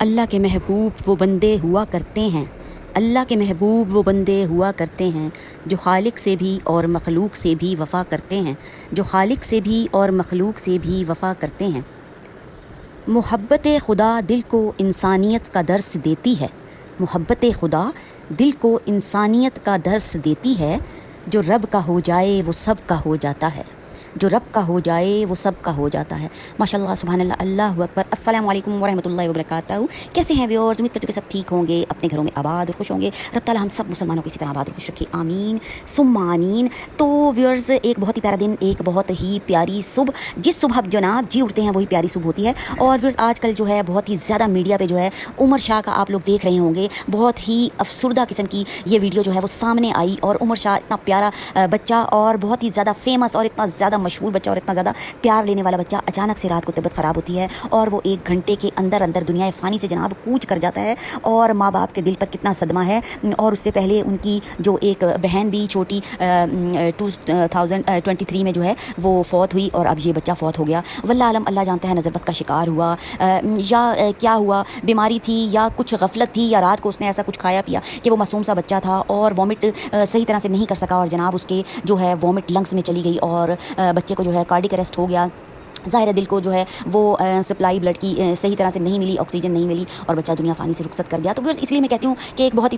اللہ کے محبوب وہ بندے ہوا کرتے ہیں، اللہ کے محبوب وہ بندے ہوا کرتے ہیں جو خالق سے بھی اور مخلوق سے بھی وفا کرتے ہیں، جو خالق سے بھی اور مخلوق سے بھی وفا کرتے ہیں۔ محبت خدا دل کو انسانیت کا درس دیتی ہے، محبت خدا دل کو انسانیت کا درس دیتی ہے، جو رب کا ہو جائے وہ سب کا ہو جاتا ہے، جو رب کا ہو جائے وہ سب کا ہو جاتا ہے۔ ماشاءاللہ، سبحان اللہ، اللہ اکبر۔ السلام علیکم ورحمۃ اللہ وبرکاتہ۔ کیسے ہیں ویورز؟ امید کرتے کہ سب ٹھیک ہوں گے، اپنے گھروں میں آباد اور خوش ہوں گے۔ رب تعالیٰ ہم سب مسلمانوں کو اسی طرح آباد اور خوش رکھے، آمین ثم آمین۔ تو ویورز، ایک بہت ہی پیارا دن، ایک بہت ہی پیاری صبح، جس صبح جناب جی اٹھتے ہیں وہی پیاری صبح ہوتی ہے۔ اور ویورز، آج کل جو ہے بہت ہی زیادہ میڈیا پہ جو ہے عمر شاہ کا آپ لوگ دیکھ رہے ہوں گے، بہت ہی افسردہ قسم کی یہ ویڈیو جو ہے وہ سامنے آئی، اور عمر شاہ اتنا پیارا بچہ اور بہت ہی زیادہ فیمس اور اتنا زیادہ مشہور بچہ اور اتنا زیادہ پیار لینے والا بچہ، اچانک سے رات کو طبیعت خراب ہوتی ہے اور وہ 1 گھنٹے کے اندر دنیا فانی سے جناب کوچ کر جاتا ہے، اور ماں باپ کے دل پر کتنا صدمہ ہے۔ اور اس سے پہلے ان کی جو ایک بہن بھی چھوٹی 2023 میں جو ہے وہ فوت ہوئی، اور اب یہ بچہ فوت ہو گیا۔ واللہ عالم، اللہ جانتا ہے نظر بد کا شکار ہوا یا کیا ہوا، بیماری تھی یا کچھ غفلت تھی، یا رات کو اس نے ایسا کچھ کھایا پیا کہ وہ معصوم سا بچہ تھا اور وامٹ صحیح طرح سے نہیں کر سکا، اور جناب اس کے جو ہے وامٹ لنگس میں چلی گئی اور بچے کو جو ہے کارڈک اریسٹ ہو گیا۔ ظاہر ہے دل کو جو ہے وہ سپلائی بلڈ کی صحیح طرح سے نہیں ملی، آکسیجن نہیں ملی، اور بچہ دنیا فانی سے رخصت کر گیا۔ تو اس لیے میں کہتی ہوں کہ ایک بہت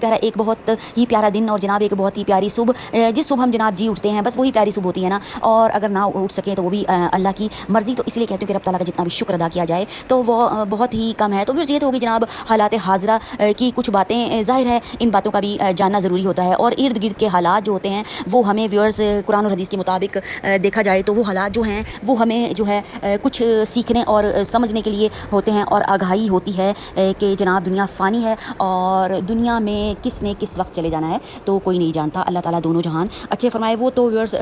ہی پیارا دن، اور جناب ایک بہت ہی پیاری صبح، جس صبح ہم جناب جی اٹھتے ہیں بس وہی پیاری صبح ہوتی ہے نا، اور اگر نہ اٹھ سکیں تو وہ بھی اللہ کی مرضی۔ تو اس لیے کہتی ہوں کہ رب تعالیٰ کا جتنا بھی شکر ادا کیا جائے تو وہ بہت ہی کم ہے۔ تو پھر یہ تو ہوگی جناب حالات حاضرہ کی کچھ باتیں، ظاہر ہے ان باتوں کا بھی جاننا ضروری ہوتا ہے، اور ارد گرد کے حالات جو ہوتے ہیں وہ ہمیں ویورز قرآن اور حدیث کے مطابق دیکھا جائے تو وہ حالات جو ہیں وہ ہمیں جو ہے کچھ سیکھنے اور سمجھنے کے لیے ہوتے ہیں، اور آگاہی ہوتی ہے کہ جناب دنیا فانی ہے، اور دنیا میں کس نے کس وقت چلے جانا ہے تو کوئی نہیں جانتا۔ اللہ تعالیٰ دونوں جہان اچھے فرمائے۔ وہ تو ویورز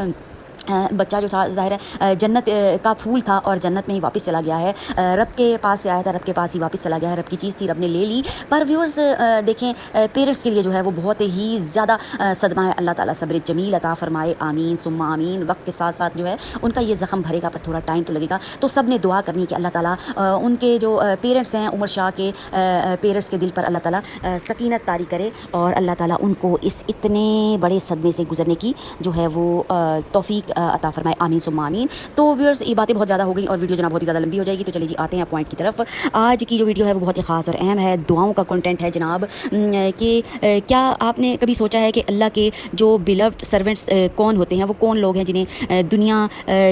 بچہ جو تھا ظاہر ہے جنت کا پھول تھا، اور جنت میں ہی واپس چلا گیا ہے، رب کے پاس سے آیا تھا، رب کے پاس ہی واپس چلا گیا ہے، رب کی چیز تھی، رب نے لے لی۔ پر ویورز دیکھیں، پیرنٹس کے لیے جو ہے وہ بہت ہی زیادہ صدمہ ہے۔ اللہ تعالیٰ صبر جمیل عطا فرمائے، آمین ثم آمین۔ وقت کے ساتھ ساتھ جو ہے ان کا یہ زخم بھرے گا، پر تھوڑا ٹائم تو لگے گا۔ تو سب نے دعا کرنی ہے کہ اللہ تعالیٰ ان کے جو پیرنٹس ہیں، عمر شاہ کے پیرنٹس کے دل پر اللہ تعالیٰ سکینت طاری کرے، اور اللہ تعالیٰ ان کو اس اتنے بڑے صدمے سے گزرنے کی جو ہے وہ توفیق عطا فرمائے، آمین ثم آمین۔ تو ویورز، یہ باتیں بہت زیادہ ہو گئی اور ویڈیو جناب بہت ہی زیادہ لمبی ہو جائے گی، تو چلیے جی آتے ہیں پوائنٹ کی طرف۔ آج کی جو ویڈیو ہے وہ بہت ہی خاص اور اہم ہے، دعاؤں کا کنٹینٹ ہے جناب، کہ کیا آپ نے کبھی سوچا ہے کہ اللہ کے جو بیلوڈ سرونٹس کون ہوتے ہیں، وہ کون لوگ ہیں جنہیں دنیا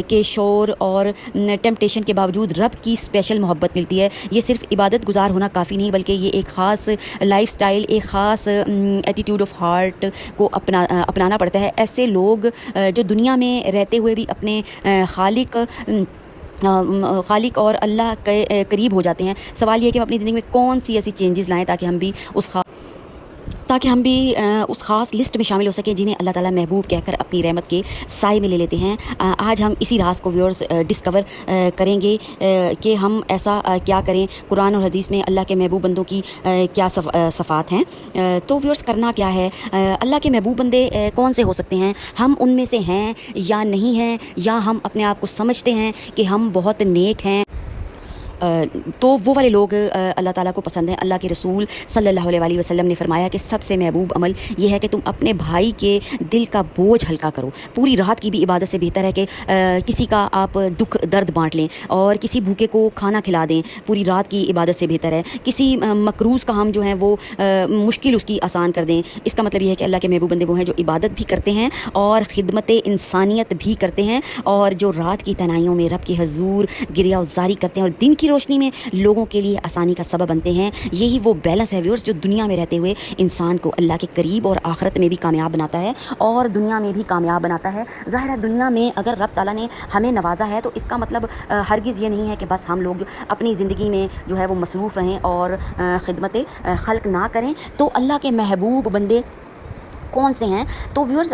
کے شور اور ٹیمپٹیشن کے باوجود رب کی اسپیشل محبت ملتی ہے؟ یہ صرف عبادت گزار ہونا کافی نہیں، بلکہ یہ ایک خاص لائف سٹائل، ایک خاص ایٹیٹیوڈ آف ہارٹ کو اپنانا پڑتا ہے۔ ایسے لوگ جو دنیا میں رہتے ہوئے بھی اپنے خالق اور اللہ کے قریب ہو جاتے ہیں۔ سوال یہ ہے کہ ہم اپنی زندگی میں کون سی ایسی چینجز لائیں تاکہ ہم بھی اس خاص لسٹ میں شامل ہو سکیں جنہیں اللہ تعالیٰ محبوب کہہ کر اپنی رحمت کے سائے میں لے لیتے ہیں۔ آج ہم اسی راز کو ویورز ڈسکور کریں گے کہ ہم ایسا کیا کریں، قرآن اور حدیث میں اللہ کے محبوب بندوں کی کیا صفات ہیں۔ تو ویورز، کرنا کیا ہے؟ اللہ کے محبوب بندے کون سے ہو سکتے ہیں؟ ہم ان میں سے ہیں یا نہیں ہیں، یا ہم اپنے آپ کو سمجھتے ہیں کہ ہم بہت نیک ہیں؟ تو وہ والے لوگ اللہ تعالیٰ کو پسند ہیں۔ اللہ کے رسول صلی اللہ علیہ وسلم نے فرمایا کہ سب سے محبوب عمل یہ ہے کہ تم اپنے بھائی کے دل کا بوجھ ہلکا کرو۔ پوری رات کی بھی عبادت سے بہتر ہے کہ کسی کا آپ دکھ درد بانٹ لیں، اور کسی بھوکے کو کھانا کھلا دیں۔ پوری رات کی عبادت سے بہتر ہے کسی مقروض کا ہم جو ہیں وہ مشکل اس کی آسان کر دیں۔ اس کا مطلب یہ ہے کہ اللہ کے محبوب بندے وہ ہیں جو عبادت بھی کرتے ہیں اور خدمت انسانیت بھی کرتے ہیں، اور جو رات کی تنہائیوں میں رب کے حضور گریہ وزاری کرتے ہیں اور دن کی روشنی میں لوگوں کے لیے آسانی کا سبب بنتے ہیں۔ یہی وہ بیلنس ہے ویورز جو دنیا میں رہتے ہوئے انسان کو اللہ کے قریب اور آخرت میں بھی کامیاب بناتا ہے، اور دنیا میں بھی کامیاب بناتا ہے۔ ظاہر ہے دنیا میں اگر رب تعالیٰ نے ہمیں نوازا ہے تو اس کا مطلب ہرگز یہ نہیں ہے کہ بس ہم لوگ اپنی زندگی میں جو ہے وہ مصروف رہیں اور خدمت خلق نہ کریں۔ تو اللہ کے محبوب بندے کون سے ہیں؟ تو ویورز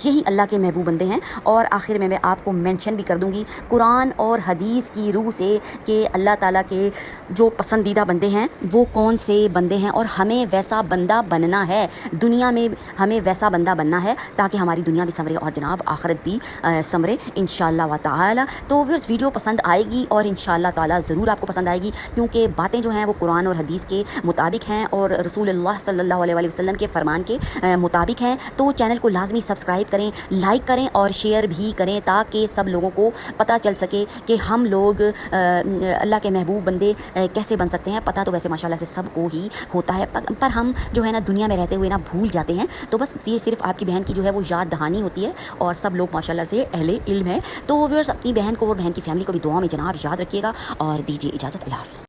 یہی اللہ کے محبوب بندے ہیں. اور آخر میں آپ کو مینشن بھی کر دوں گی قرآن اور حدیث کی روح سے کہ اللہ تعالیٰ کے جو پسندیدہ بندے ہیں وہ کون سے بندے ہیں، اور ہمیں ویسا بندہ بننا ہے دنیا میں، ہمیں ویسا بندہ بننا ہے تاکہ ہماری دنیا بھی سنورے اور جناب آخرت بھی سنورے انشاءاللہ و تعالی. تو ویورز ویڈیو پسند آئے گی اور انشاءاللہ تعالی ضرور آپ کو پسند آئے گی، کیونکہ باتیں جو ہیں وہ قرآن اور حدیث کے مطابق ہیں اور رسول اللہ صلی اللہ علیہ وسلم کے فرمان کے مطابق ہیں. تو چینل کو لازمی سبسکرائب کریں، لائک کریں اور شیئر بھی کریں تاکہ سب لوگوں کو پتہ چل سکے کہ ہم لوگ اللہ کے محبوب بندے کیسے بن سکتے ہیں. پتہ تو ویسے ماشاءاللہ سے سب کو ہی ہوتا ہے، پر ہم جو ہے نا دنیا میں رہتے ہوئے نا بھول جاتے ہیں. تو بس یہ صرف آپ کی بہن کی جو ہے وہ یاد دہانی ہوتی ہے اور سب لوگ ماشاءاللہ سے اہل علم ہے. تو ویورز اپنی بہن کو اور بہن کی فیملی کو بھی دعا میں جناب یاد رکھیے گا اور دیجیے اجازت. اللہ حافظ.